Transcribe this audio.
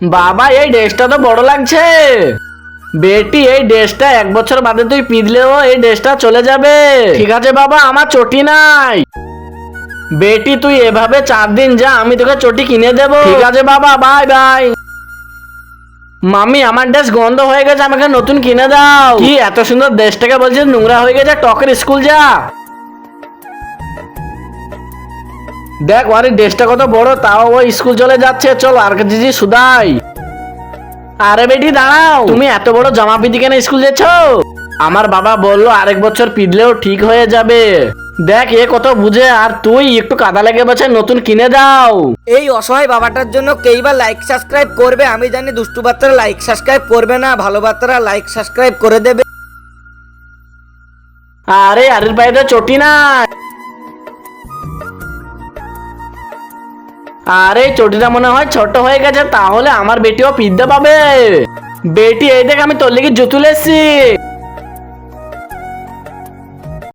বাবা এই ড্রেসটা তো বড় লাগছে। বেটি এই ড্রেসটা 1 বছর বাদে তুই পিঁধলেও এই ড্রেসটা চলে যাবে। ঠিক আছে বাবা, আমার চটি নাই। বেটি তুই এভাবে 4 দিন যা, আমি তোকে চটি কিনে দেব। ঠিক আছে বাবা, বাই বাই। মামি আমার ড্রেস গন্ধ হয়ে গেছে, আমাকে নতুন কিনে দাও। কি এত সুন্দর ড্রেসটাকে বলছিস নোংরা হয়ে গেছে? টকের স্কুল যা। দেখ ওর ড্রেসটা কত বড়, তাও ও স্কুল চলে যাচ্ছে। চল আর দিদি সুদাই। আরে বেটি দাঁড়াও, তুমি এত বড় জামা পিঁধে কেন স্কুল যাচ্ছ? আমার বাবা বললো 1 বছর পিঁধলেও ঠিক হয়ে যাবে। দেখ এ কত বুঝে, আর তুই একটু কাদা লেগে বসে নতুন কিনে দাও। এই অসহায় বাবাটার জন্য কেইবার লাইক সাবস্ক্রাইব করবে? আমি জানি দুষ্টু বাচ্চারা লাইক সাবস্ক্রাইব করবে না, ভালো বাচ্চারা লাইক সাবস্ক্রাইব করে দেবে। আরে আরের পায়ে তো চটি নাই। আরে চটিটা মনে হয় ছোট হয়ে গেছে, তাহলে আমার বেটিও পিঁধতে পাবে। বেটি এই দেখ আমি তোর লেগে জুতো লেছি।